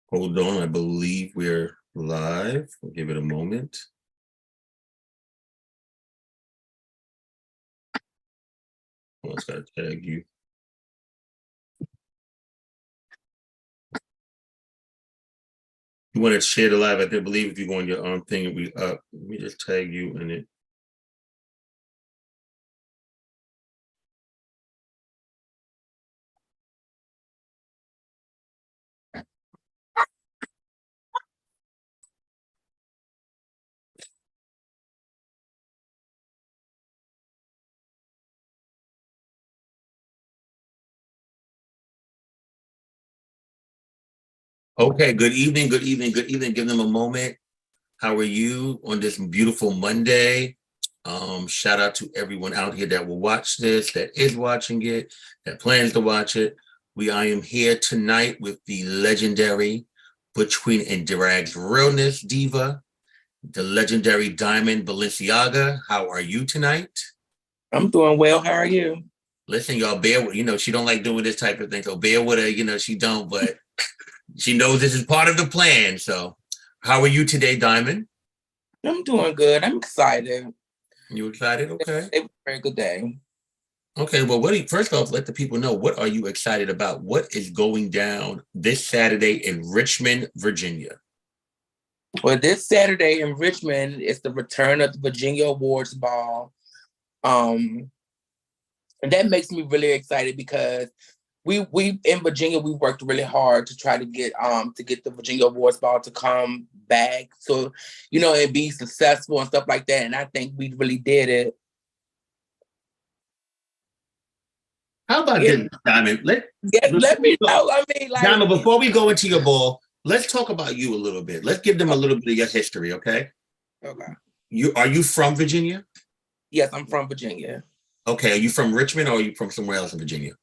Hold on, I believe we're live. We'll give it a moment. Oh, it's got to tag you. You want to share the live? I believe if you go on your thing, it'll be up. Let me just tag you in it. Okay, good evening, good evening, good evening. Give them a moment. How are you on this beautiful Monday? Shout out to everyone out here that will watch this, that is watching it, that plans to watch it. I am here tonight with the legendary Butch Queen and Drag's realness diva, the legendary Diamond Balenciaga. How are you tonight? I'm doing well. How are you? Listen, y'all, bear with, she don't like doing this type of thing, so bear with her, she don't, but she knows this is part of the plan. So how are you today, Diamond? I'm doing good. I'm excited. You excited? Okay. It was a very good day. Okay, well, first off, let the people know, what are you excited about? What is going down this Saturday in Richmond, Virginia? Well, this Saturday in Richmond is the return of the Virginia Awards Ball. And that makes me really excited because we in Virginia, we worked really hard to try to get the Virginia Awards Ball to come back. So, and be successful and stuff like that. And I think we really did it. How about this, Diamond? Let me know. I mean, Diamond, before we go into your ball, let's talk about you a little bit. Let's give them a little bit of your history, okay? Okay. Are you from Virginia? Yes, I'm from Virginia. Okay, are you from Richmond or are you from somewhere else in Virginia?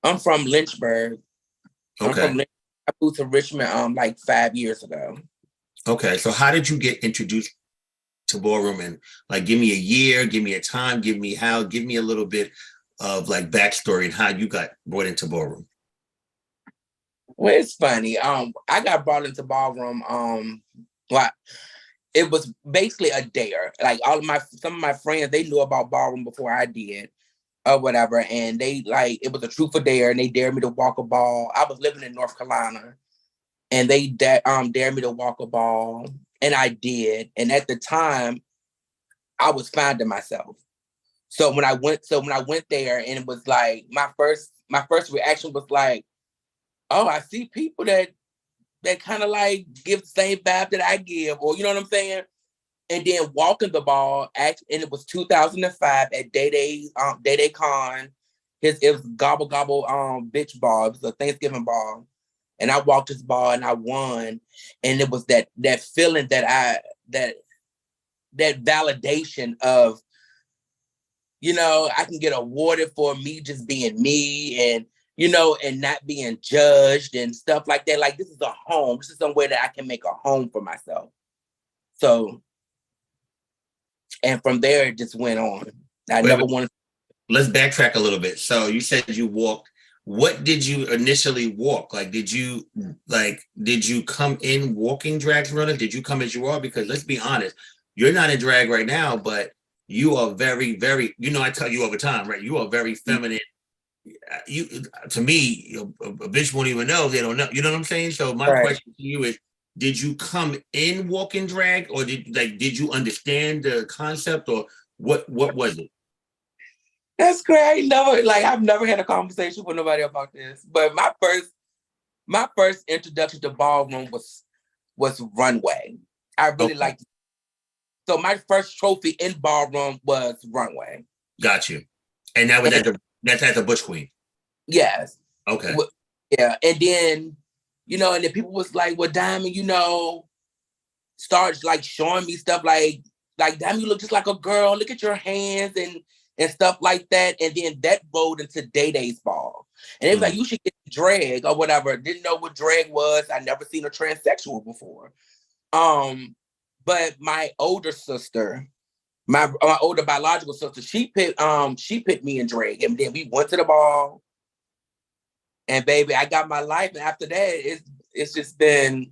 I'm from Lynchburg. Okay. I moved to Richmond like 5 years ago. Okay, so how did you get introduced to Ballroom? And give me a year, give me a time, give me a little bit of backstory and how you got brought into Ballroom. Well, it's funny. I got brought into Ballroom. It was basically a dare. Like some of my friends, they knew about Ballroom before I did, or whatever. And they it was a truth or dare, and they dared me to walk a ball. I was living in North Carolina, and they dared me to walk a ball, and I did. And at the time, I was finding myself. So when I went there, and it was my first reaction was oh, I see people that kind of give the same vibe that I give, or you know what I'm saying? And then walking the ball, and it was 2005 at Day Con. It was Gobble Gobble bitch ball. It was a Thanksgiving ball. And I walked this ball and I won. And it was that feeling that validation of, I can get awarded for me just being me, and and not being judged and stuff like that. This is a home. This is somewhere that I can make a home for myself. So, and from there, it just went on. Never wanted. Let's backtrack a little bit. So you said you walked. What did you initially walk? Did you come in walking drag runner? Did you come as you are? Because let's be honest, you're not in drag right now, but you are very, very, I tell you all the time, right? You are very feminine. To me, a bitch won't even know. They don't know. You know what I'm saying? So my question to you is, did you come in walking drag, or did you understand the concept, or what was it? That's great. I've never had a conversation with nobody about this. But my first introduction to Ballroom was runway. I really liked it. So my first trophy in Ballroom was runway. Got you. And that was that's as a Butch Queen. Yes. Okay. Yeah. And then, and then people was like, well, Diamond, starts showing me stuff like Diamond, you look just like a girl. Look at your hands and stuff like that. And then that rolled into Day-Day's ball. And it was like, you should get drag or whatever. Didn't know what drag was. I never seen a transsexual before. But my older sister, my older biological sister, she put me in drag. And then we went to the ball. And baby, I got my life. And after that, It's just been.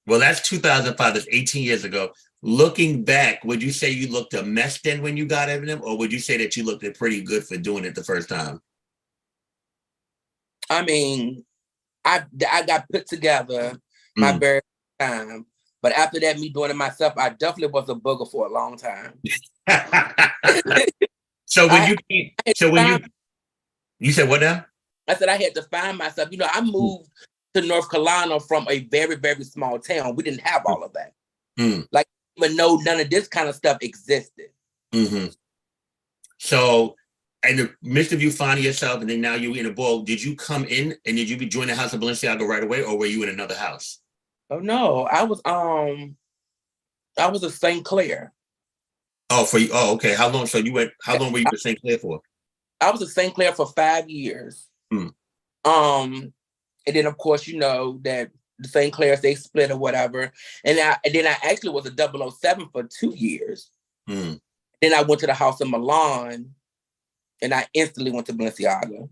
Well, that's 2005. That's 18 years ago. Looking back, would you say you looked a mess then when you got in them, or would you say that you looked it pretty good for doing it the first time? I mean, I got put together my Mm. very first time, but after that, me doing it myself, I definitely was a booger for a long time. So when I, you so when you said what now? I said I had to find myself. You know, I moved to North Carolina from a very, very small town. We didn't have all of that. Mm. Like, even though none of this kind of stuff existed. Mm-hmm. So, in the midst of you finding yourself, and then now you're in a ball, did you come in and did you join the house of Balenciaga right away, or were you in another house? Oh no, I was a St. Clair. Oh, for you. Oh, okay. How long? So you went? How long were you with St. Clair for? I was a St. Clair for 5 years. Mm. And then of course, you know that the St. Clairs, they split or whatever. And then I actually was a 007 for 2 years. Mm. Then I went to the House of Milan and I instantly went to Balenciaga.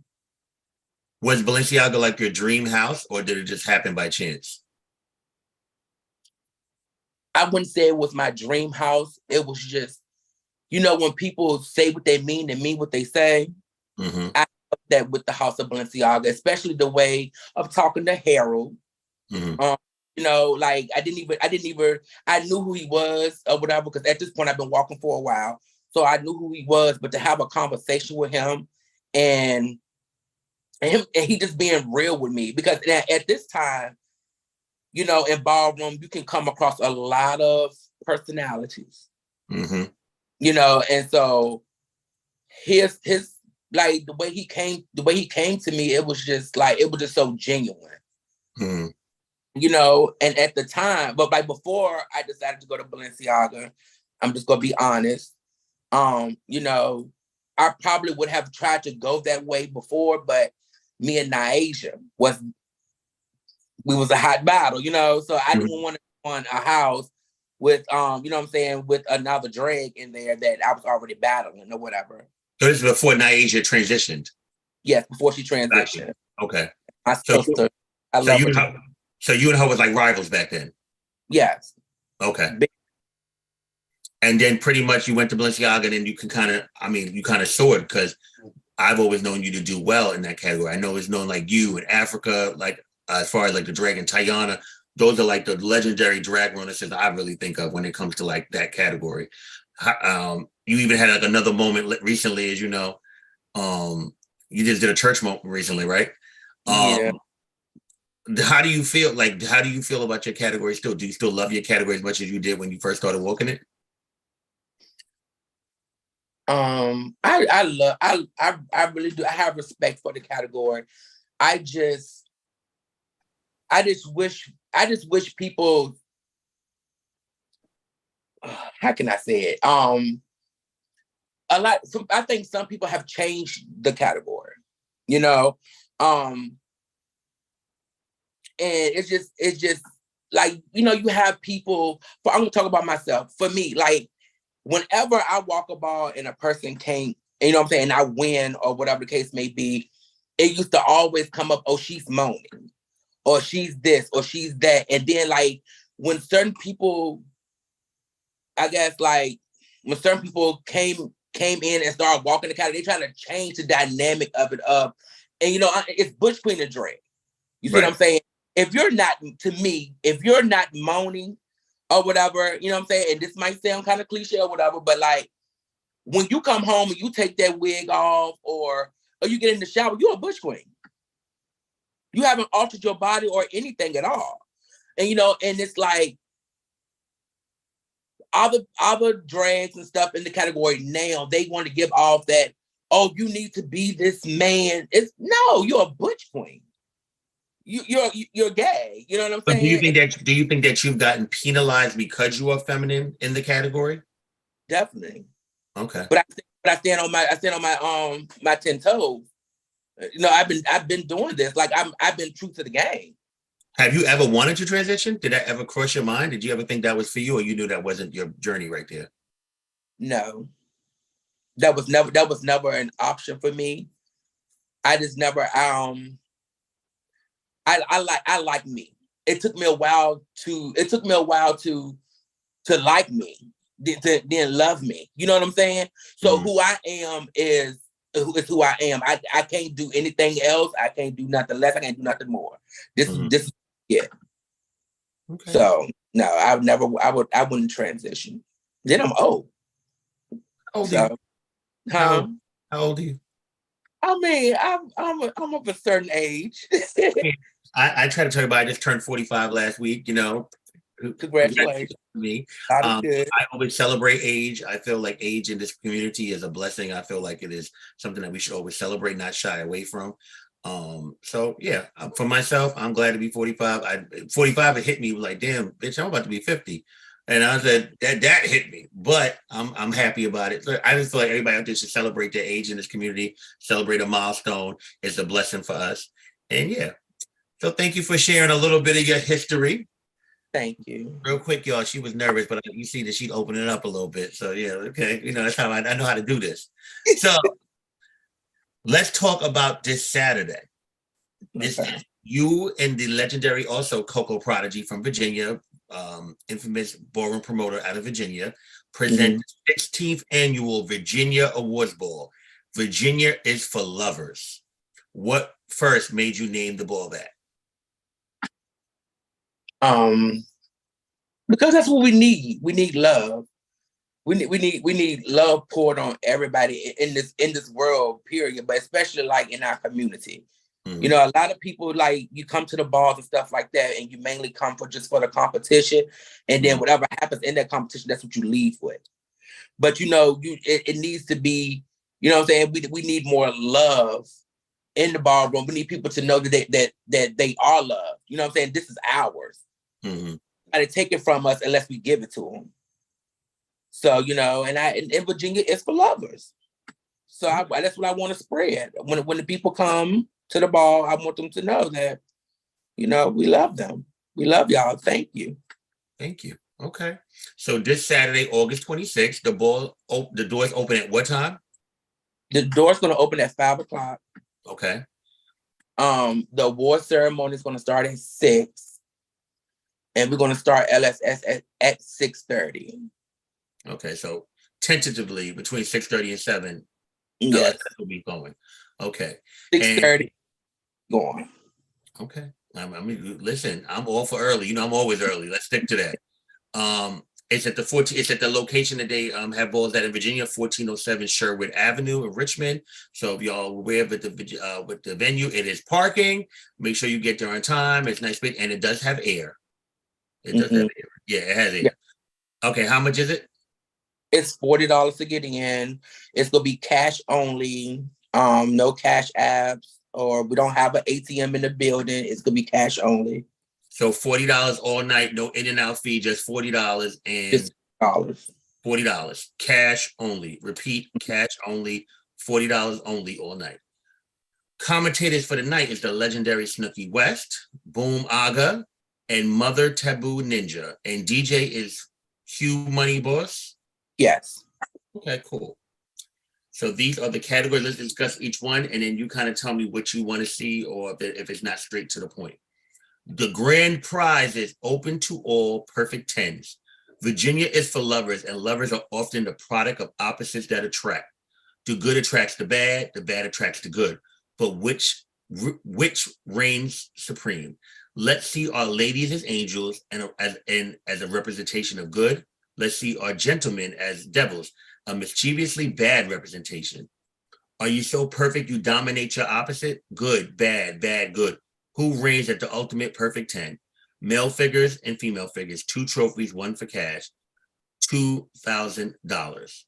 Was Balenciaga like your dream house, or did it just happen by chance? I wouldn't say it was my dream house. It was just, you know, when people say what they mean and mean what they say, Mm-hmm. I love that with the House of Balenciaga, especially the way of talking to Harold. Mm-hmm. You know, like I knew who he was or whatever, because at this point I've been walking for a while. So I knew who he was, but to have a conversation with him and he just being real with me, because at this time, you know, in Ballroom, you can come across a lot of personalities, Mm-hmm. you know, and so his like the way he came to me, it was just so genuine. Mm-hmm. You know, and at the time, but like before I decided to go to Balenciaga, I'm just gonna be honest. You know, I probably would have tried to go that way before, but me and Niaja was a hot battle, you know. So I didn't want to go on a house with you know what I'm saying, with another drag in there that I was already battling or whatever. So this is before Niaja transitioned. Yes, before she Gotcha. transitioned. Okay. My So sister, I so love you her and too. her, so you and her was like rivals back then. Yes. Okay. And then pretty much you went to Balenciaga, and then you can kind of, I mean, you kind of soared, because I've always known you to do well in that category. I know it's known like you in Africa, like as far as like the drag and Tayana, those are like the legendary drag runners that I really think of when it comes to like that category. You even had like another moment recently, as you know, you just did a church moment recently, right? Yeah. How do you feel? Like, how do you feel about your category still? Do you still love your category as much as you did when you first started walking it? I really do. I have respect for the category. I just I just wish people, how can I say it? I think some people have changed the category, you know. And it's just like, you know, you have people, I'm gonna talk about myself. For me, like whenever I walk a ball and a person can't, you know what I'm saying, and I win or whatever the case may be, it used to always come up, oh, she's moaning, or she's this, or she's that. And then like when certain people, I guess like when certain people came in and started walking the category, they trying to change the dynamic of it up. And you know, it's Butch Queen and Drake. You see what I'm saying? If you're not, to me, if you're not moaning or whatever, you know what I'm saying? And this might sound kind of cliche or whatever, but like when you come home and you take that wig off or you get in the shower, you're a Butch Queen. You haven't altered your body or anything at all. And you know, and it's like other drags and stuff in the category now, they want to give off that, oh, you need to be this man. It's no, you're a Butch Queen. You're gay. You know what I'm But saying? do you think that you've gotten penalized because you are feminine in the category? Definitely. Okay. But I stand on my 10 toes. You know, I've been doing this. Like I've been true to the game. Have you ever wanted to transition? Did that ever cross your mind? Did you ever think that was for you, or you knew that wasn't your journey right there? No. That was never an option for me. I just never I like me. it took me a while to like me, to then love me. You know what I'm saying? So who I am is who I am. I can't do anything else. I can't do nothing less. I can't do nothing more. This yeah. Okay. So no, I wouldn't transition. Then I'm old. How old are you? Huh? How old are you? I mean, I'm of a certain age. I try to tell you about I just turned 45 last week, you know. Congratulations. Me. I always celebrate age. I feel like age in this community is a blessing. I feel like it is something that we should always celebrate, not shy away from. So yeah, for myself, I'm glad to be 45. 45, it hit me like, damn, bitch, I'm about to be 50. And I said that hit me, but I'm happy about it. I just feel like everybody out there should celebrate their age in this community, celebrate a milestone. It's a blessing for us. And yeah. So thank you for sharing a little bit of your history. Thank you. Real quick, y'all, she was nervous, but you see that she's opening it up a little bit. So yeah, okay. You know, that's how I know how to do this. So let's talk about this Saturday. This you and the legendary also Coco Prodigy from Virginia, infamous ballroom promoter out of Virginia, present the 16th annual Virginia Awards Ball. Virginia is for lovers. What first made you name the ball that? Because that's what we need. We need love. We need love poured on everybody in this world, period. But especially like in our community. You know, a lot of people like you come to the balls and stuff like that, and you mainly come for the competition, and then whatever happens in that competition, that's what you leave with. But you know, it needs to be, you know what I'm saying? We need more love in the ballroom. We need people to know that they are loved. You know what I'm saying? This is ours. Nobody take it from us unless we give it to them. So, you know, and in Virginia, it's for lovers. So that's what I want to spread. When the people come to the ball, I want them to know that, you know, we love them. We love y'all. Thank you. Thank you. Okay. So this Saturday, August 26th, the doors open at what time? The door's going to open at 5:00. Okay. The award ceremony is going to start at 6, and we're going to start LSS at 6:30. Okay, so tentatively between 6:30 and 7. Yes, will be going. Okay. 6:30 going. Okay. I mean, listen, I'm all for early. You know, I'm always early. Let's stick to that. It's at the location that they have balls at in Virginia, 1407 Sherwood Avenue in Richmond. So if y'all aware with the venue, it is parking. Make sure you get there on time. It's nice, and it does have air. It does have air. Yeah, it has air. Yeah. Okay, how much is it? It's $40 to get in. It's gonna be cash only. No cash apps, or we don't have an ATM in the building. It's gonna be cash only. So $40 all night, no in and out fee, just $40 and $40. Cash only. Repeat, cash only, $40 only all night. Commentators for the night is the legendary Snooki West, Boom Aga, and Mother Taboo Ninja. And DJ is Hugh Money Boss. Yes. Okay, cool. So these are the categories. Let's discuss each one, and then you kind of tell me what you want to see, or if it's not straight to the point. The grand prize is open to all, perfect 10s. Virginia is for lovers, and lovers are often the product of opposites that attract. The good attracts the bad attracts the good. But which reigns supreme? Let's see our ladies as angels and as a representation of good. Let's see our gentlemen as devils, a mischievously bad representation. Are you so perfect you dominate your opposite? Good, bad, good. Who reigns at the ultimate perfect 10? Male figures and female figures, 2 trophies, 1 for cash, $2,000.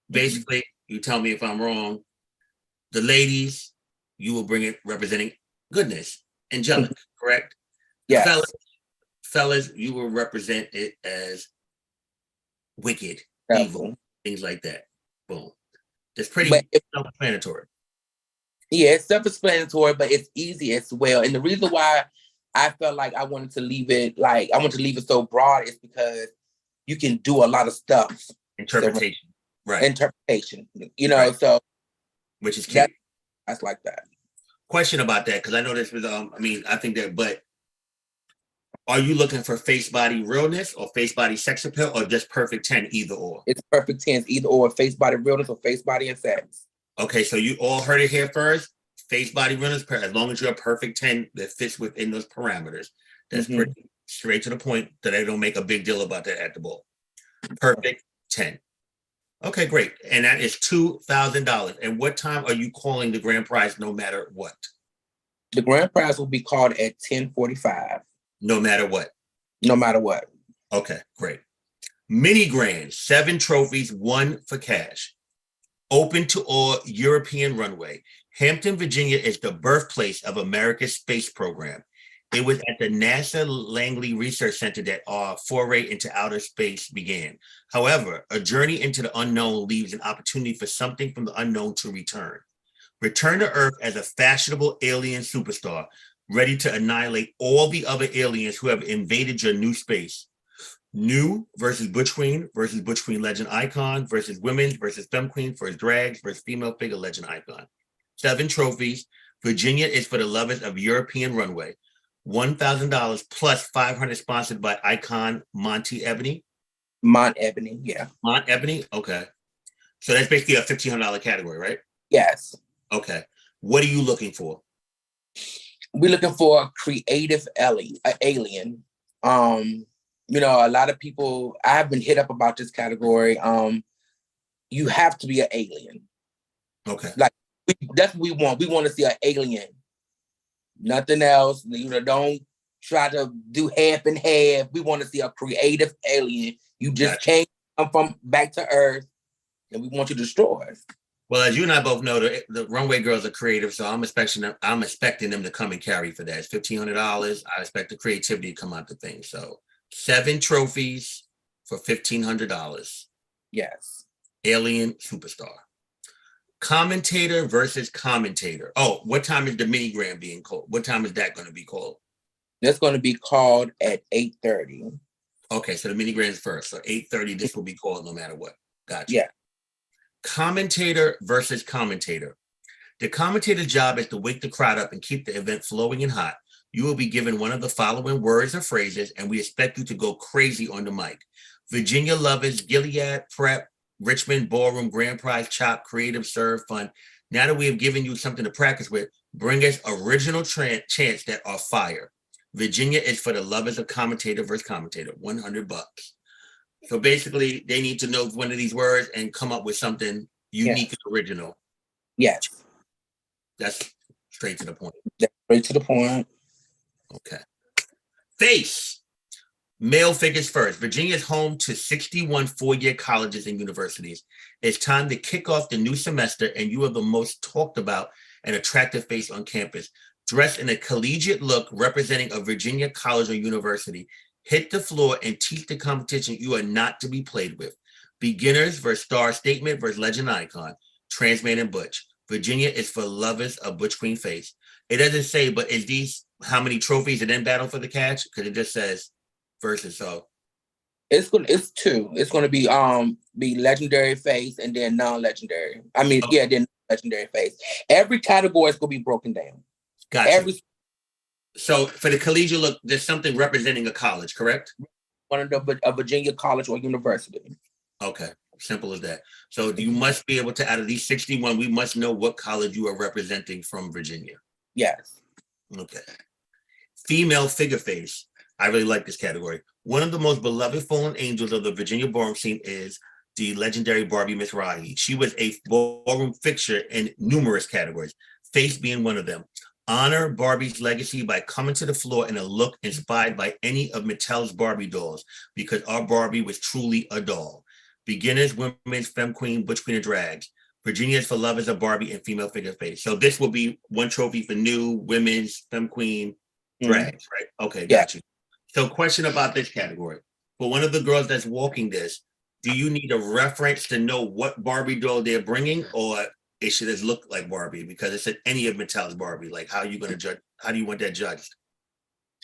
Basically, you tell me if I'm wrong. The ladies, you will bring it representing goodness, angelic, correct? Yes. Fellas, you will represent it as wicked, evil, things like that. Boom. That's pretty self-explanatory. Yeah, it's self-explanatory, but it's easy as well. And the reason why I felt like I wanted to leave it so broad is because you can do a lot of stuff. Interpretation. Right. Interpretation. You know, right. So which is key. That's like that. Question about that, because I know this was I think that, but Are you looking for face body realness or face body sex appeal or just perfect 10, either or? It's perfect 10s, either or, face body realness or face body and sex. Okay, so you all heard it here first. Face body realness, as long as you're a perfect 10 that fits within those parameters. That's pretty straight to the point that they don't make a big deal about that at the ball. Perfect 10. Okay, great. And that is $2,000. And what time are you calling the grand prize no matter what? The grand prize will be called at 10:45. No matter what? No matter what. Okay, great. Mini grand, 7 trophies, 1 for cash. Open to all European runway. Hampton, Virginia is the birthplace of America's space program. It was at the NASA Langley Research Center that our foray into outer space began. However, a journey into the unknown leaves an opportunity for something from the unknown to return. Return to Earth as a fashionable alien superstar, ready to annihilate all the other aliens who have invaded your new space. New versus Butch Queen versus Butch Queen legend icon versus women versus femme queen versus drags versus female figure legend icon. 7 trophies. Virginia is for the lovers of European runway. $1,000 plus $500 sponsored by Icon Monty Ebony. Mont Ebony, yeah. Mont Ebony, okay. So that's basically a $1,500 category, right? Yes. Okay. What are you looking for? We're looking for a creative alien. You know, a lot of people, I've been hit up about this category. You have to be an alien. Okay. Like, that's what we want. We want to see an alien. Nothing else. You know, don't try to do half and half. We want to see a creative alien. You just can't come from back to Earth, and we want you to destroy us. Well, as you and I both know, the runway girls are creative, so I'm expecting them to come and carry for that. It's $1,500. I expect the creativity to come out the thing. So 7 trophies for $1,500. Yes. Alien superstar. Commentator versus commentator. Oh, what time is the mini grand being called? What time is that going to be called? That's going to be called at 8:30. Okay, so the mini grand is first. So 8:30, this will be called no matter what. Gotcha. Yeah. Commentator versus commentator. The commentator's job is to wake the crowd up and keep the event flowing and hot. You will be given one of the following words or phrases, and we expect you to go crazy on the mic. Virginia lovers, Gilead, Prep, Richmond, Ballroom, Grand Prize, Chop, Creative, Serve, Fun. Now that we have given you something to practice with, bring us original chants that are fire. Virginia is for the lovers of commentator versus commentator, $100. So basically, they need to know one of these words and come up with something unique and original. Yes. That's straight to the point. Straight to the point. Okay. Face. Male figures first. Virginia is home to 61 four-year colleges and universities. It's time to kick off the new semester, and you are the most talked about and attractive face on campus. Dressed in a collegiate look representing a Virginia college or university, hit the floor and teach the competition you are not to be played with. Beginners versus star statement versus legend icon. Transman and Butch. Virginia is for lovers of Butch Queen face. It doesn't say, but is these how many trophies and then battle for the catch? Because it just says versus. So it's 2. It's gonna be legendary face and then non-legendary. I mean, then legendary face. Every category is gonna be broken down. Gotcha. So for the collegiate look, there's something representing a college, correct? One of a Virginia college or university. Okay, simple as that. So you must be able to, out of these 61, we must know what college you are representing from Virginia. Yes. Okay. Female figure face. I really like this category. One of the most beloved fallen angels of the Virginia ballroom scene is the legendary Barbie Miss Riley. She was a ballroom fixture in numerous categories, face being one of them. Honor Barbie's legacy by coming to the floor in a look inspired by any of Mattel's Barbie dolls, because our Barbie was truly a doll. Beginners, women's, femme queen, butch queen, and drags. Virginia is for lovers of Barbie and female figure face. So this will be 1 trophy for new, women's, femme queen, drags, right? Okay, got you. So question about this category. For one of the girls that's walking this, do you need a reference to know what Barbie doll they're bringing, or it should just look like Barbie because it said any of Mattel's Barbie? Like, how are you going to judge? How do you want that judged?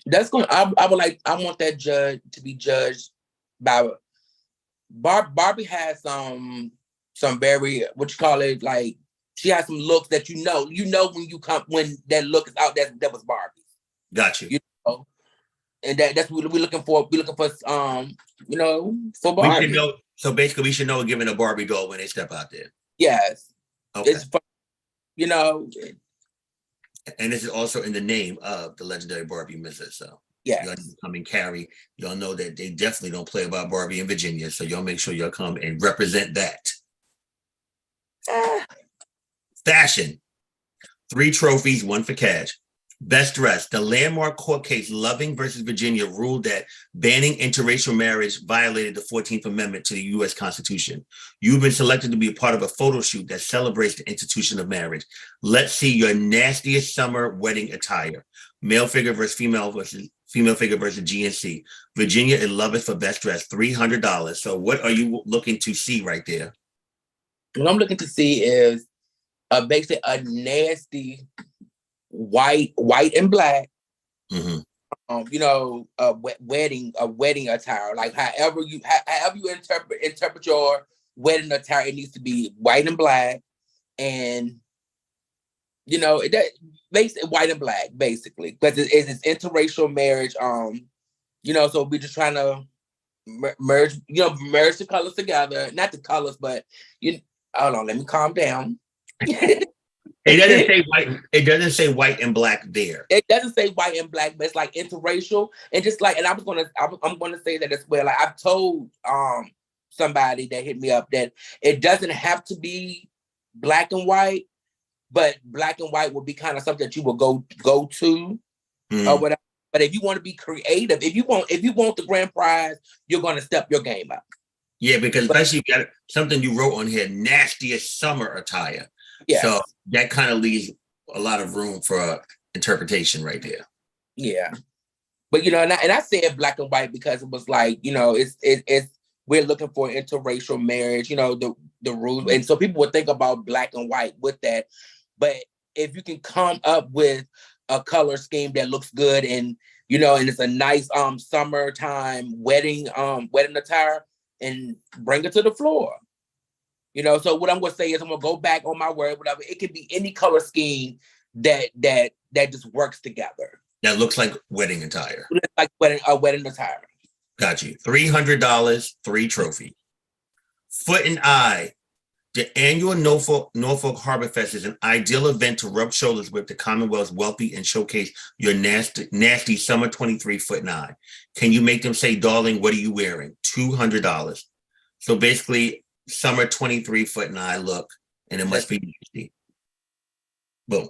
That's going. I want that judge to be judged by Barbie has some very, what you call it, like, she has some looks that you know when that look is out, that was Barbie. Got you. You know, and that's what we're looking for. We're looking for for We should Barbie. know. So basically, we should know we're giving a Barbie doll when they step out there. Yes. Okay. It's for, And this is also in the name of the legendary Barbie Misses. So yes. y'all come and carry. Y'all know that they definitely don't play about Barbie in Virginia. So y'all make sure y'all come and represent that. Fashion. 3 trophies, 1 for cash. Best dressed. The landmark court case Loving versus Virginia ruled that banning interracial marriage violated the 14th Amendment to the U.S. Constitution. You've been selected to be a part of a photo shoot that celebrates the institution of marriage. Let's see your nastiest summer wedding attire. Male figure versus female figure versus GNC. Virginia and Loving for best dressed, $300. So what are you looking to see right there? What I'm looking to see is basically a nasty white and black, Mm-hmm. A wedding attire. Like however you interpret your wedding attire, it needs to be white and black, and that basically white and black basically, because it's interracial marriage. So we're just trying to merge the colors together, not the colors, but hold on, let me calm down. It doesn't say white. It doesn't say white and black there. It doesn't say white and black, but it's like interracial, and just like, and I'm gonna say that as well. Like I've told somebody that hit me up that it doesn't have to be black and white, but black and white would be kind of something that you will go to or whatever. But if you want to be creative, if you want the grand prize, you're gonna step your game up. Yeah, because especially if you got something you wrote on here, nastiest summer attire. Yeah. So that kind of leaves a lot of room for interpretation right there. Yeah. But and I said black and white because it was like, it's we're looking for interracial marriage, the rules. And so people would think about black and white with that. But if you can come up with a color scheme that looks good and and it's a nice summertime wedding attire, and bring it to the floor. So what I'm gonna say is I'm gonna go back on my word, whatever. It could be any color scheme that just works together. That looks like wedding attire. Like wedding attire. Got you. $300, 3 trophies. Foot and Eye. The annual Norfolk Harbor Fest is an ideal event to rub shoulders with the Commonwealth's wealthy and showcase your nasty summer 23 foot and eye. Can you make them say, darling, what are you wearing? $200. So basically, summer 23 foot and eye look, and it must be nasty. Boom.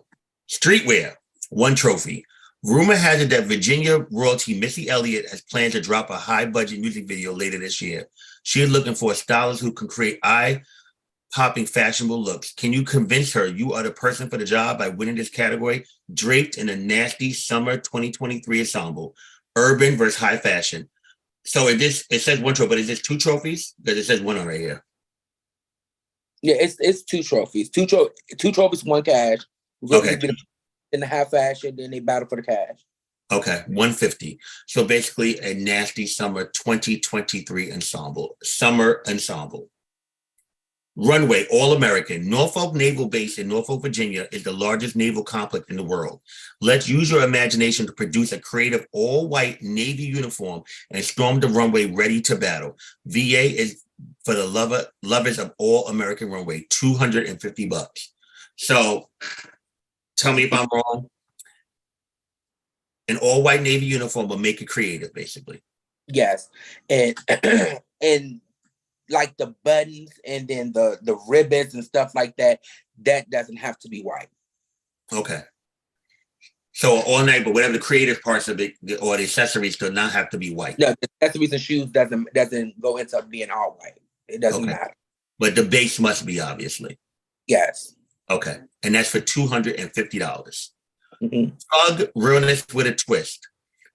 Streetwear, 1 trophy. Rumor has it that Virginia royalty Missy Elliott has planned to drop a high-budget music video later this year. She is looking for a stylist who can create eye-popping fashionable looks. Can you convince her you are the person for the job by winning this category? Draped in a nasty summer 2023 ensemble. Urban versus high fashion. So it says 1 trophy, but is this 2 trophies? Because it says 1 on right here. Yeah, it's 2 trophies. 2 trophies, 1 cash. Okay. In the high fashion, then they battle for the cash. Okay, 150. So basically a nasty summer 2023 ensemble. Summer ensemble. Runway, All-American. Norfolk Naval Base in Norfolk, Virginia is the largest naval complex in the world. Let's use your imagination to produce a creative all-white Navy uniform and storm the runway ready to battle. VA is for the lovers of All-American Runway, $250. So tell me if I'm wrong. An all-white Navy uniform will make it creative, basically. Yes. And and like the buttons and then the ribbons and stuff like that doesn't have to be white. Okay. So all night, but whatever the creative parts of it or the accessories do not have to be white. No, the accessories and shoes doesn't go into being all white. It doesn't matter. But the base must be, obviously. Yes. Okay. And that's for $250. Thug realness with a twist.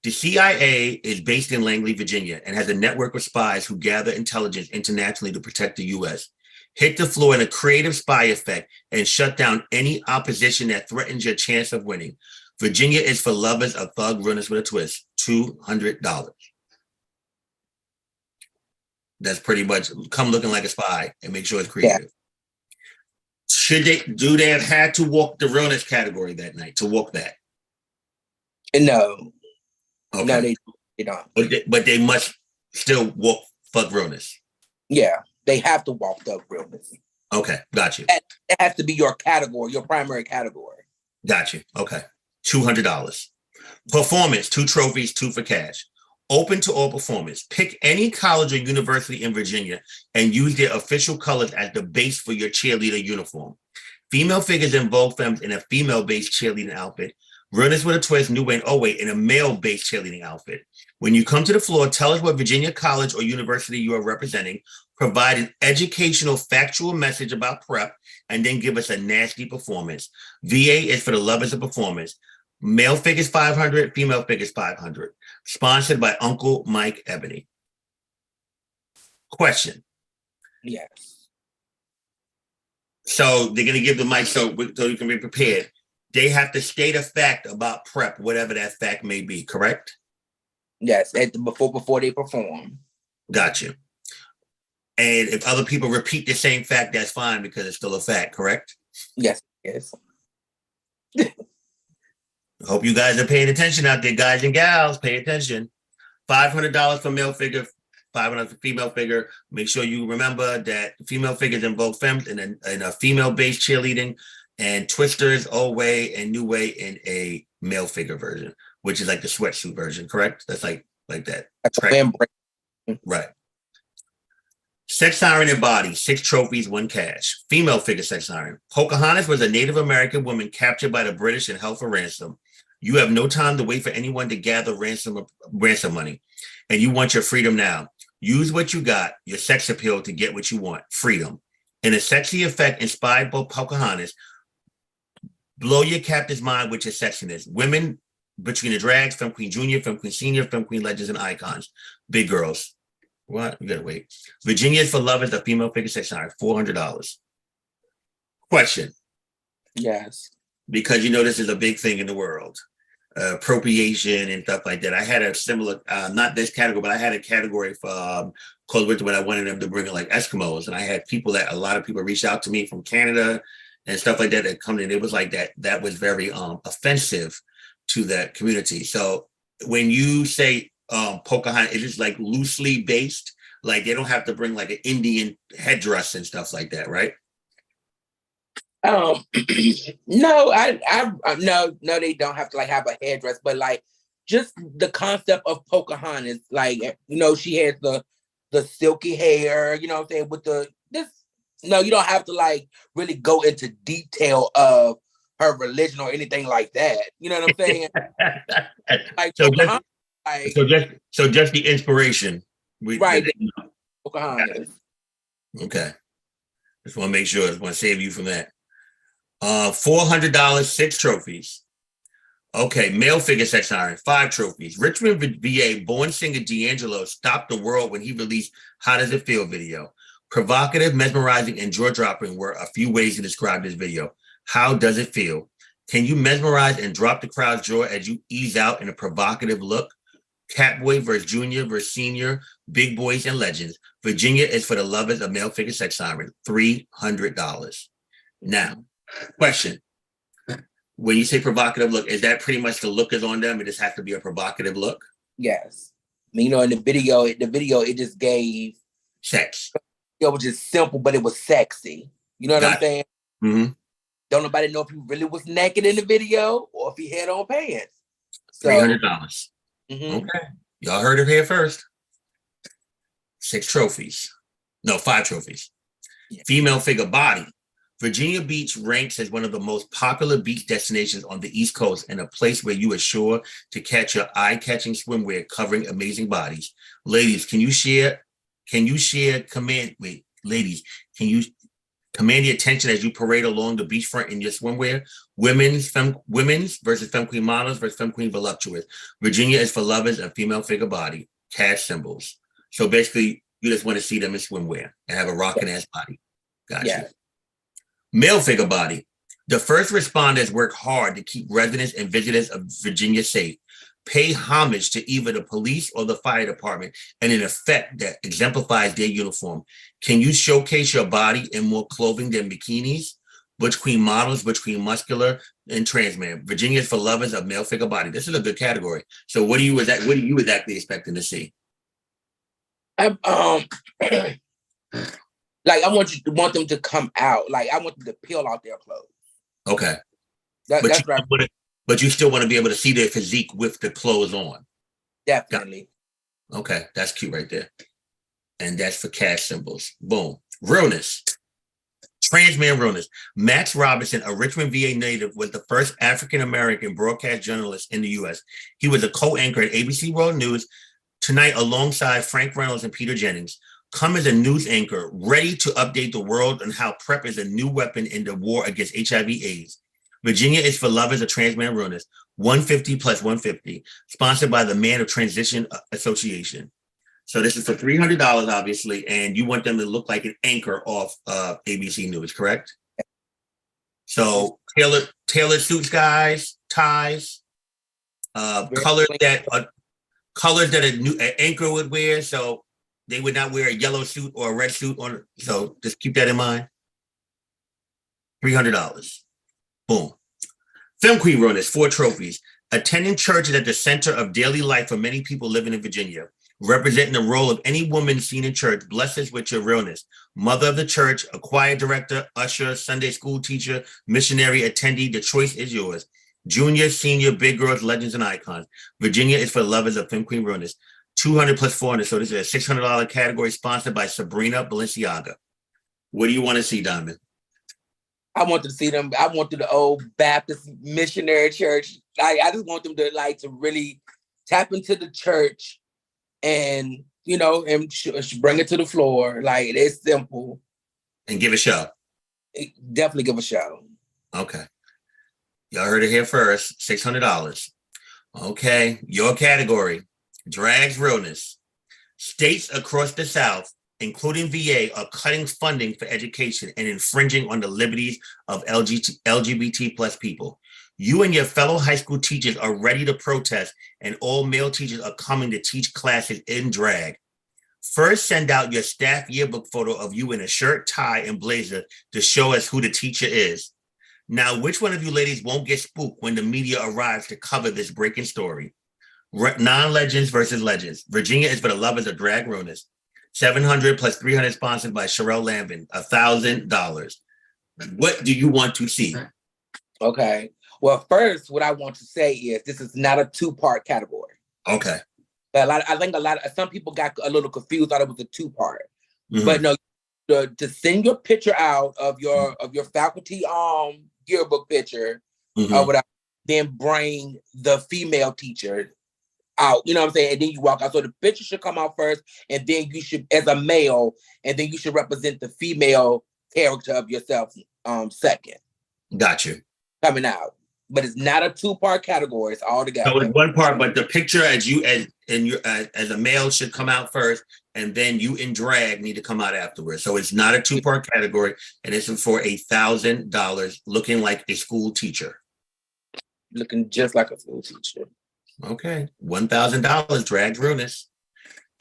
The CIA is based in Langley, Virginia, and has a network of spies who gather intelligence internationally to protect the U.S. Hit the floor in a creative spy effect and shut down any opposition that threatens your chance of winning. Virginia is for lovers of thug realness with a twist. $200. That's pretty much come looking like a spy and make sure it's creative. Yeah. Do they have had to walk the realness category that night to walk that? No. Okay. No, they They don't. But they must still walk fuck realness. Yeah, they have to walk the realness. Okay, got you. It has to be your category, your primary category. Got you. Okay. $200. Performance, 2 trophies, 2 for cash. Open to all performance. Pick any college or university in Virginia and use their official colors as the base for your cheerleader uniform. Female figures in Vogue Femmes in a female-based cheerleading outfit. Runners with a twist, new way and oh wait, in a male-based cheerleading outfit. When you come to the floor, tell us what Virginia college or university you are representing. Provide an educational, factual message about prep, and then give us a nasty performance. VA is for the lovers of performance. Male figures $500, female figures $500. Sponsored by Uncle Mike Ebony. Question. Yes. So they're going to give the mic so you can be prepared. They have to state a fact about prep, whatever that fact may be, correct? Yes, before they perform. Got you. And if other people repeat the same fact, that's fine because it's still a fact, correct? Yes, yes. Hope you guys are paying attention out there, guys and gals. Pay attention. $500 for male figure, $500 for female figure. Make sure you remember that female figures in Vogue Femmes in a female-based cheerleading, and twisters, old way, and new way in a male figure version, which is like the sweatsuit version, correct? That's like that. Right. Sex siren and body, 6 trophies, 1 cash. Female figure sex siren. Pocahontas was a Native American woman captured by the British and held for ransom. You have no time to wait for anyone to gather ransom money, and you want your freedom now. Use what you got, your sex appeal, to get what you want, freedom. In a sexy effect inspired by Pocahontas, blow your captive's mind with your sexiness. Women between the drags, Femme Queen Junior, Femme Queen Senior, Femme Queen Legends, and Icons. Big girls. What? You gotta wait. Virginia is for lovers, a female figure sex siren, $400. Question. Yes. Because you know this is a big thing in the world. Appropriation and stuff like that. I had a similar, not this category, but I had a category for Cold Winter when I wanted them to bring in like Eskimos. And I had a lot of people reached out to me from Canada and stuff like that that come in. It was like that was very offensive to that community. So when you say Pocahontas, it is like loosely based, like they don't have to bring like an Indian headdress and stuff like that, right? No, no, they don't have to like have a headdress, but like just the concept of Pocahontas, like, you know, she has the silky hair, you know what I'm saying, with no, you don't have to like really go into detail of her religion or anything like that. You know what I'm saying? Like just the inspiration. Right. Pocahontas. Okay. Just want to make sure. Just want to save you from that. $400, 6 trophies. Okay, male figure sex siren, 5 trophies. Richmond, VA, born singer D'Angelo stopped the world when he released How Does It Feel video. Provocative, mesmerizing, and jaw-dropping were a few ways to describe this video. How does it feel? Can you mesmerize and drop the crowd's jaw as you ease out in a provocative look? Catboy versus Junior versus Senior, Big Boys and Legends. Virginia is for the lovers of male figure sex siren, $300. Now, question. When you say provocative look, is that pretty much the look is on them? It just has to be a provocative look? Yes. I mean, you know, in the video, it just gave sex. It was just simple, but it was sexy. You know what I'm saying? Mm-hmm. Don't nobody know if he really was naked in the video or if he had on pants. So, $300. Mm-hmm. Okay. Y'all heard it here first. 6 trophies. No, 5 trophies. Yeah. Female figure body. Virginia Beach ranks as one of the most popular beach destinations on the East Coast and a place where you are sure to catch your eye-catching swimwear covering amazing bodies. Ladies, can you command the attention as you parade along the beachfront in your swimwear? Women's versus Femme Queen models versus Femme Queen voluptuous. Virginia is for lovers and female figure body. Cash symbols. So basically, you just want to see them in swimwear and have a rocking ass body. Gotcha. Yeah. Male figure body. The first responders work hard to keep residents and visitors of Virginia safe. Pay homage to either the police or the fire department and an effect that exemplifies their uniform. Can you showcase your body in more clothing than bikinis? Butch Queen models, Butch Queen muscular, and trans man. Virginia is for lovers of male figure body. This is a good category. So what are you exactly expecting to see? I like I want them to come out. Like I want them to peel out their clothes. Okay. That's right. But you still want to be able to see their physique with the clothes on. Definitely. Okay, that's cute right there. And that's for cash symbols. Boom. Realness. Trans man realness. Max Robinson, a Richmond, VA native, was the first African-American broadcast journalist in the U.S. He was a co-anchor at ABC World News Tonight alongside Frank Reynolds and Peter Jennings. Come as a news anchor, ready to update the world on how PrEP is a new weapon in the war against HIV/AIDS. Virginia is for lovers of trans man realness. 150 plus 150. Sponsored by the Man of Transition Association. So this is for $300, obviously, and you want them to look like an anchor off ABC News, correct? So tailored suits, guys, ties, colors that an anchor would wear. So they would not wear a yellow suit or a red suit on. So just keep that in mind. $300. Boom. Film Queen realness, 4 trophies. Attending church is at the center of daily life for many people living in Virginia. Representing the role of any woman seen in church, bless us with your realness. Mother of the church, a choir director, usher, Sunday school teacher, missionary, attendee, the choice is yours. Junior, senior, big girls, legends, and icons. Virginia is for lovers of Film Queen realness. 200 plus 400. So this is a $600 category sponsored by Sabrina Balenciaga. What do you want to see, Diamond? I want to see them. I want the old Baptist missionary church. I just want them to to really tap into the church and, and bring it to the floor. Like, it's simple. And give a show. Definitely give a show. Okay. Y'all heard it here first. $600. Okay. Your category. Drags realness. States across the South, including VA, are cutting funding for education and infringing on the liberties of LGBT plus people. You and your fellow high school teachers are ready to protest, and all male teachers are coming to teach classes in drag. First, send out your staff yearbook photo of you in a shirt, tie, and blazer to show us who the teacher is. Now, which one of you ladies won't get spooked when the media arrives to cover this breaking story? Non-legends versus legends. Virginia is for the lovers of drag realness. 700 plus 300 sponsored by Sherelle Lambin. $1,000. What do you want to see? Okay. Well, first, what I want to say is this is not a 2-part category. Okay. I think some people got a little confused, thought it was a 2-part. Mm-hmm. But no, to send your picture out of your faculty yearbook picture, mm-hmm. or whatever, then bring the female teacher out. You know what I'm saying? And then you walk out. So the picture should come out first, and then you should, as a male, and then you should represent the female character of yourself second. Got you. Coming out. But it's not a 2-part category. It's all together. So it's 1 part, but the picture as a male should come out first, and then you in drag need to come out afterwards. So it's not a 2-part category, and it's for $1,000, looking like a school teacher. Looking just like a school teacher. Okay, $1,000 drag realness.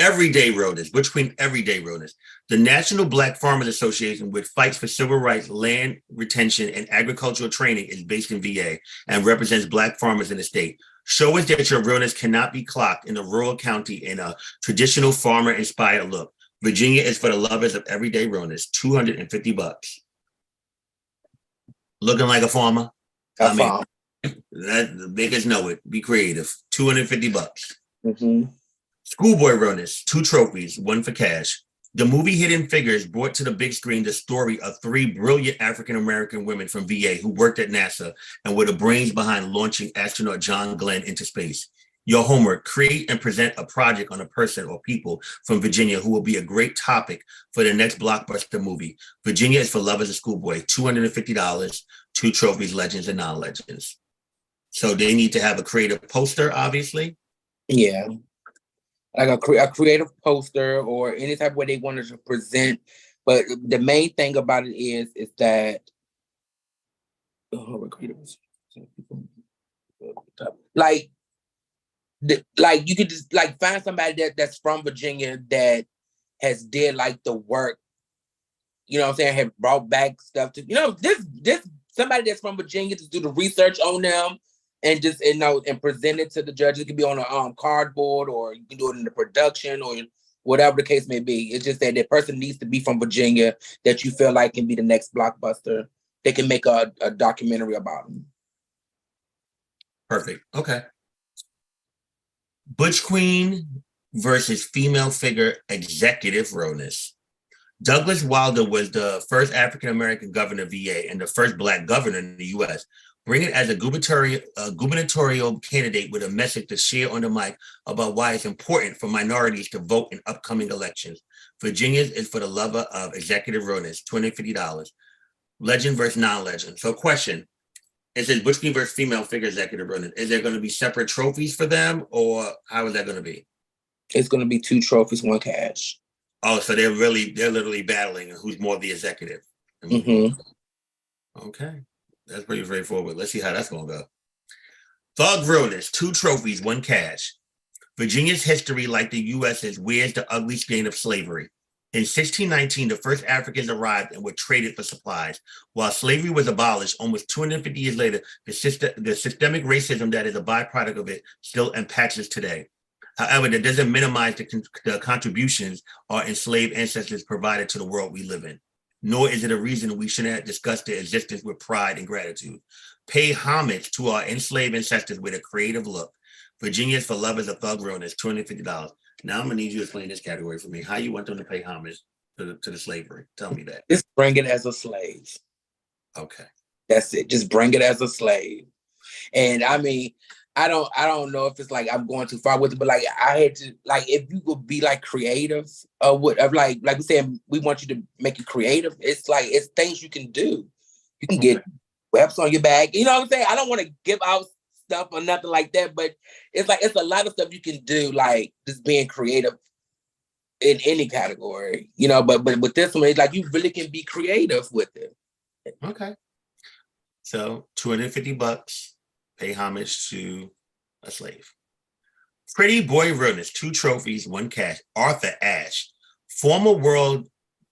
Everyday realness, between everyday realness. The National Black Farmers Association, which fights for civil rights, land retention, and agricultural training, is based in VA and represents Black farmers in the state. Show us that your realness cannot be clocked in a rural county in a traditional farmer-inspired look. Virginia is for the lovers of everyday realness. $250. Looking like a farmer? Farmer. That the biggest know it. Be creative. $250. Mm-hmm. Schoolboy realness, 2 trophies, 1 for cash. The movie Hidden Figures brought to the big screen the story of 3 brilliant African-American women from VA who worked at NASA and were the brains behind launching astronaut John Glenn into space. Your homework, create and present a project on a person or people from Virginia who will be a great topic for the next blockbuster movie. Virginia is for lovers of Schoolboy, $250, 2 trophies, legends and non-legends. So they need to have a creative poster, obviously. Yeah. Like a creative poster or any type of way they wanted to present. But the main thing about it is that you could just find somebody that's from Virginia that has did the work you know what I'm saying, have brought back stuff to, this somebody that's from Virginia to do the research on them and just, and present it to the judge. It could be on a cardboard, or you can do it in the production, or whatever the case may be. It's just that that person needs to be from Virginia that you feel like can be the next blockbuster. They can make a documentary about them. Perfect. Okay. Butch Queen versus female figure executive realness. Douglas Wilder was the first African-American governor of VA and the first Black governor in the U.S. Bring it as a gubernatorial candidate with a message to share on the mic about why it's important for minorities to vote in upcoming elections. Virginia's is for the lover of executive realness, $250. Legend versus non-legend. So question, it says Butch Queen versus female figure executive realness. Is there going to be separate trophies for them, or how is that going to be? It's going to be 2 trophies, 1 cash. Oh, so they're literally battling who's more the executive. Mm-hmm. Okay. That's pretty straightforward. Let's see how that's going to go. Thug realness, 2 trophies, 1 cash. Virginia's history, like the U.S.'s, wears the ugly stain of slavery. In 1619, the first Africans arrived and were traded for supplies. While slavery was abolished, almost 250 years later, the systemic racism that is a byproduct of it still impacts today. However, that doesn't minimize the contributions our enslaved ancestors provided to the world we live in. Nor is it a reason we shouldn't discuss their existence with pride and gratitude. Pay homage to our enslaved ancestors with a creative look. Virginia's for lovers of thug realness, $250. Now I'm gonna need you to explain this category for me. How you want them to pay homage to the slavery? Tell me that. Just bring it as a slave. Okay. That's it. Just bring it as a slave. And I mean, I don't know if it's like I'm going too far with it, but like I had to, like, if you would be like creative or whatever, like we said, we want you to make it creative. It's like, it's things you can do. You can get webs on your bag. You know what I'm saying? I don't want to give out stuff or nothing like that, but it's like, it's a lot of stuff you can do, like just being creative in any category, but with this one, it's like you really can be creative with it. Okay. So $250, pay homage to a slave. Pretty boy realness, 2 trophies, 1 cash. Arthur Ashe, former world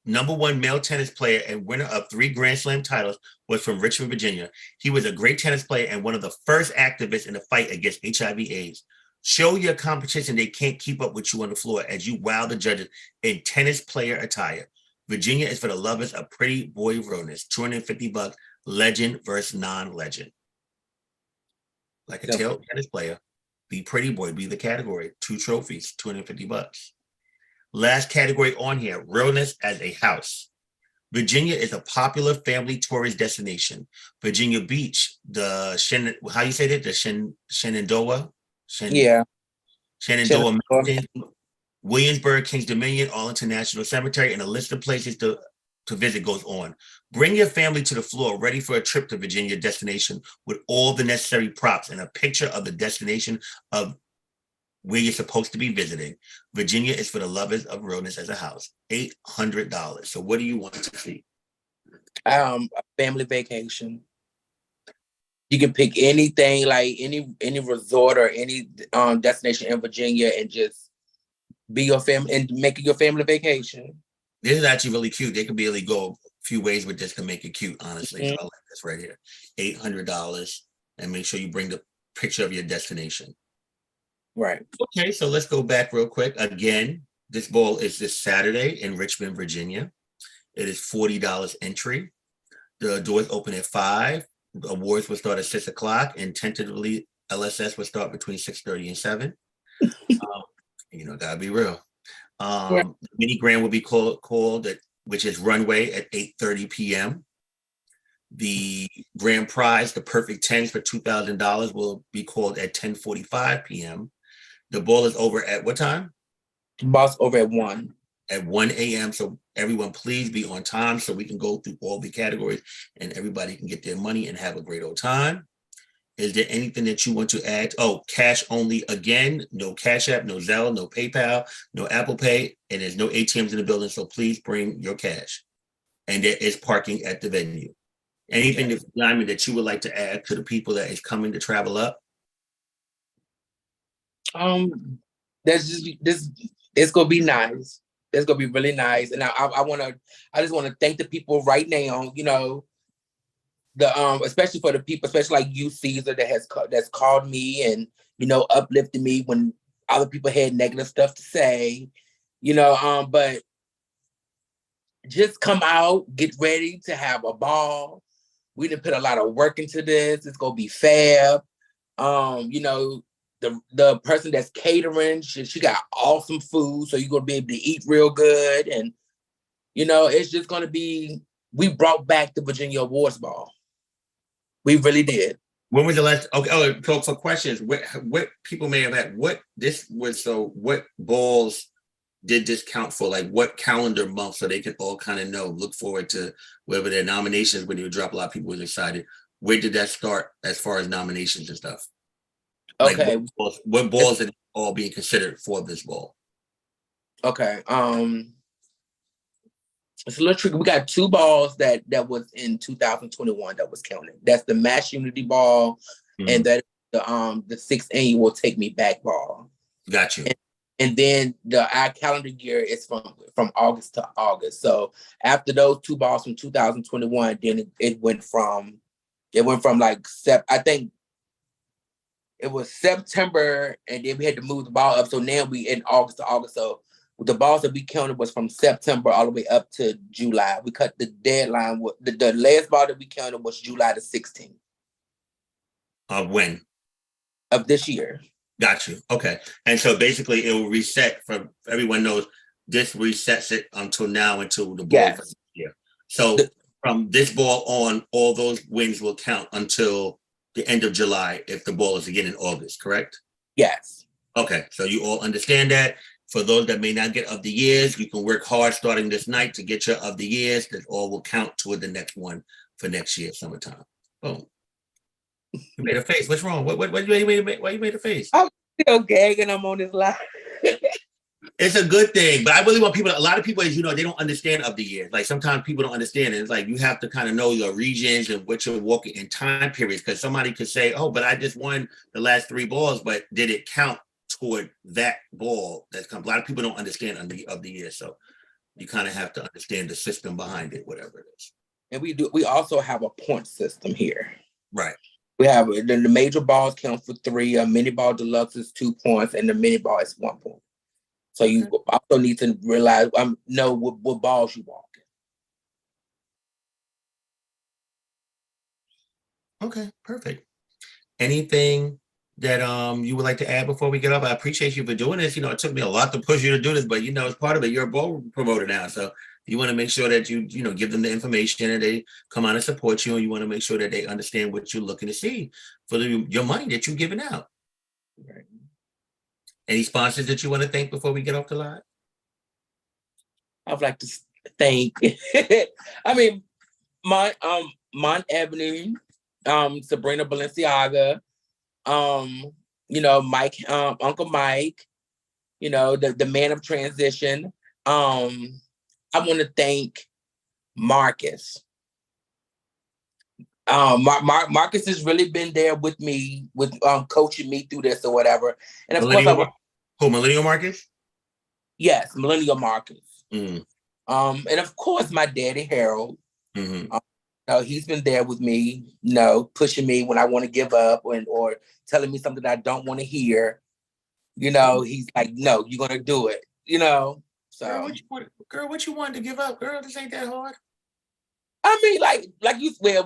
#1 male tennis player and winner of 3 Grand Slam titles, was from Richmond, Virginia. He was a great tennis player and one of the first activists in the fight against HIV/AIDS. Show your competition they can't keep up with you on the floor as you wow the judges in tennis player attire. Virginia is for the lovers of pretty boy realness, $250. Legend versus non-legend. Like a tail tennis player, be pretty boy, be the category. 2 trophies, $250. Last category on here, realness as a house. Virginia is a popular family tourist destination. Virginia Beach, how you say that? The Shenandoah? Shenandoah Mountains, Williamsburg, Kings Dominion, Arlington National Cemetery, and a list of places to visit goes on. Bring your family to the floor, ready for a trip to Virginia destination with all the necessary props and a picture of the destination of where you're supposed to be visiting. Virginia is for the lovers of realness as a house, $800. So what do you want to see? A family vacation. You can pick anything, like any resort or any destination in Virginia, and just be your family and make it your family vacation. This is actually really cute. They could really go a few ways with this to make it cute, honestly. So I like this right here. $800, and make sure you bring the picture of your destination. Right. Okay, so let's go back real quick. Again, this ball is this Saturday in Richmond, Virginia. It is $40 entry. The doors open at 5. Awards will start at 6 o'clock, and tentatively LSS will start between 6:30 and 7. Gotta be real. The mini grand will be called at, which is runway, at 8:30 p.m. The grand prize, the perfect 10s for $2,000, will be called at 10:45 p.m. The ball is over at what time? Ball's over at 1. At 1 a.m. So everyone, please be on time so we can go through all the categories and everybody can get their money and have a great old time. Is there anything that you want to add? Oh, cash only again. No Cash App, no Zelle, no PayPal, no Apple Pay, and there's no ATMs in the building. So please bring your cash. And there is parking at the venue. Anything that you would like to add to the people that is coming to travel up? That's just this. It's gonna be nice. It's gonna be really nice. And I just wanna thank the people right now, you know, especially for the people, especially like you, Caesar, that's called me and, you know, uplifted me when other people had negative stuff to say, you know, but just come out, get ready to have a ball. We didn't put a lot of work into this. It's gonna be fab. You know, the person that's catering, she got awesome food, so you're gonna be able to eat real good. And you know, it's just gonna be, we brought back the Virginia Awards Ball. We really did. When was the last? Okay. Oh, so for questions, what people may have had, what balls did this count for? Like what calendar month, so they can all kind of know, look forward to whether their nominations, when you drop, a lot of people was excited. Where did that start as far as nominations and stuff? Like Okay. what balls are all being considered for this ball? Okay. It's a little tricky. We got two balls that was in 2021 that was counted. That's the Mass Unity Ball, and that the sixth annual Take Me Back Ball. Got you. And then our calendar year is from August to August. So after those two balls from 2021, then it went from like I think it was September, and then we had to move the ball up. So now we in August to August. So the balls that we counted was from September all the way up to July. We cut the deadline. The last ball that we counted was July the 16th. Of when? Of this year. Got you. Okay. And so basically it will reset, for everyone knows, this resets it until now, until the ball for this year. So from this ball on, all those wins will count until the end of July if the ball is again in August, correct? Yes. Okay. So you all understand that. For those that may not get of the years, you can work hard starting this night to get your of the years. That all will count toward the next one for next year, summertime. Boom. You made a face. What's wrong? Why you made a face? I'm still gagging. I'm on this live. It's a good thing, but I really want people. A lot of people, as you know, they don't understand of the year. Like sometimes people don't understand it. It's like you have to kind of know your regions and what you're walking in time periods. Because somebody could say, "Oh, but I just won the last 3 balls," but did it count toward that ball that's come? A lot of people don't understand of the year, so you kind of have to understand the system behind it, whatever it is. And we also have a point system here. Right. We have the major balls count for 3. A mini ball deluxe is 2 points, and the mini ball is 1 point. So you also need to realize, know what balls you walk in. Okay, perfect. Anything that you would like to add before we get up? I appreciate you for doing this. You know, it took me a lot to push you to do this, but you know, it's part of it. You're a ball promoter now, so you want to make sure that you give them the information and they come out and support you, and you want to make sure that they understand what you're looking to see for your money that you're giving out. Right. Any sponsors that you want to thank before we get off the line? I'd like to thank I mean, Mont Avenue, Sabrina Balenciaga, you know, Mike, Uncle Mike, you know, the man of transition. I want to thank Marcus. Marcus has really been there with me, with coaching me through this or whatever. And of course, Millennial Marcus? Yes, Millennial Marcus. And of course, my daddy Harold. He's been there with me, pushing me when I want to give up, or telling me something that I don't want to hear. You know, he's like, "No, you're gonna do it." You know, so girl, what you wanted to give up, girl? This ain't that hard. I mean,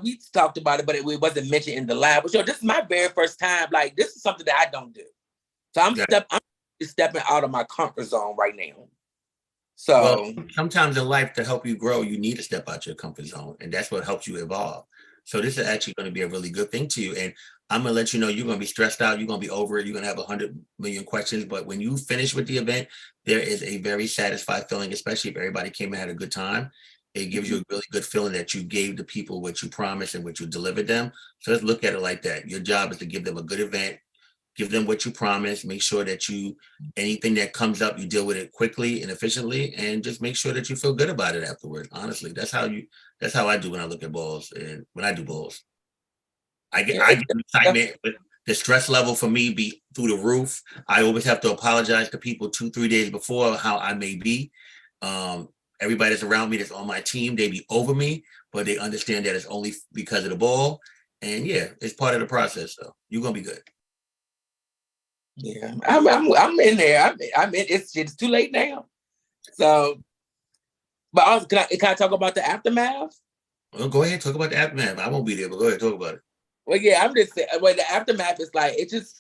we talked about it, but it wasn't mentioned in the lab. But this is my very first time. Like, this is something that I don't do. So I'm stepping out of my comfort zone right now. So sometimes in life, to help you grow, you need to step out your comfort zone, and that's what helps you evolve. So this is actually going to be a really good thing to you. And I'm going to let you know, you're going to be stressed out. You're going to be over it. You're going to have 100 million questions. But when you finish with the event, there is a very satisfied feeling, especially if everybody came and had a good time. It gives you a really good feeling that you gave the people what you promised and what you delivered them. So let's look at it like that. Your job is to give them a good event, give them what you promised, make sure that anything that comes up, you deal with it quickly and efficiently, and just make sure that you feel good about it afterwards. Honestly, that's how I do when I look at balls and when I do balls. I get excitement, but the stress level for me be through the roof. I always have to apologize to people 2-3 days before how I may be. Everybody that's around me that's on my team, they be over me, but they understand that it's only because of the ball. And yeah, it's part of the process. So you're gonna be good. Yeah, I'm in there. I'm in. It's too late now. So, but also, can I talk about the aftermath? Well, go ahead, talk about the aftermath. I won't be there, but go ahead, talk about it. Well, yeah, I'm just saying. Well, the aftermath is like it just,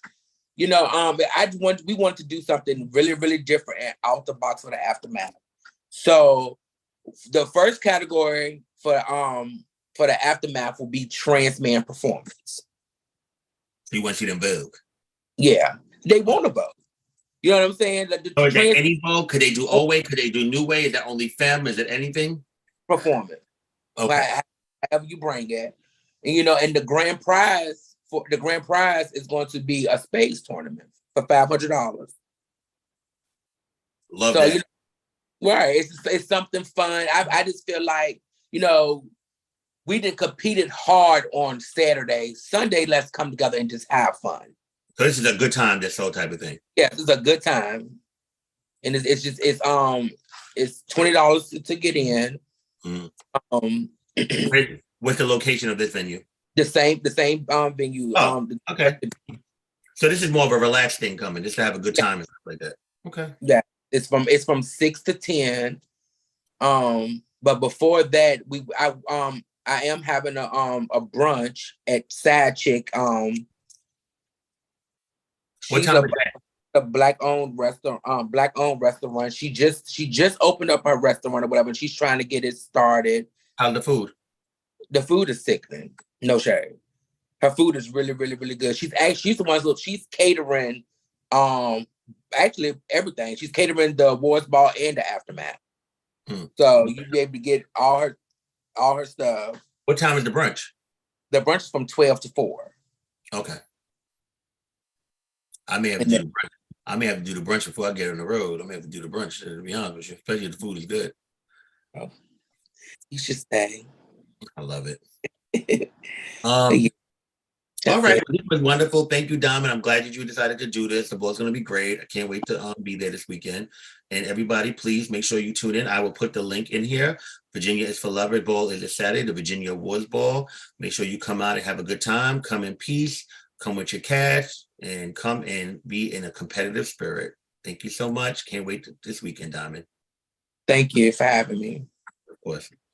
we want to do something really, really different and out the box for the aftermath. So, the first category for the aftermath will be trans man performance. You want you to Vogue. Yeah, they want to vote. You know what I'm saying? So is there any Vogue? Could they do old way? Could they do new way? Is that only femme? Is it anything? Performance. Okay. However you bring it. And and the grand prize is going to be a space tournament for $500. Love So that. right, it's something fun. I just feel like we didn't competed hard on Saturday. Sunday, let's come together and just have fun. So this is a good time, this whole type of thing. Yes, it's a good time, and it's $20 to get in. What's the location of this venue? The same venue. Oh, okay. So this is more of a relaxed thing coming, just to have a good time and stuff like that. Okay. Yeah, it's from 6 to 10. But before that, I am having a brunch at Side Chick. What time is that? A black-owned restaurant. She just opened up her restaurant or whatever. And she's trying to get it started. How's the food? The food is sickening. No shade. Her food is really, really, really good. She's the one. She's catering. Actually everything. She's catering the awards ball and the aftermath. So you'll be able to get all her stuff. What time is the brunch? The brunch is from 12 to 4. Okay. I may have to do the brunch. I may have to do the brunch before I get on the road. I may have to do the brunch, to be honest with you, especially if the food is good. Oh, you should stay. I love it. All right, this was wonderful. Thank you, Diamond. I'm glad that you decided to do this. The ball's going to be great. I can't wait to be there this weekend. And everybody, please make sure you tune in. I will put the link in here. Virginia is for Lovers Ball is this Saturday, the Virginia Awards Ball. Make sure you come out and have a good time. Come in peace. Come with your cash and come and be in a competitive spirit. Thank you so much. Can't wait this weekend, Diamond. Thank you for having me. Of course.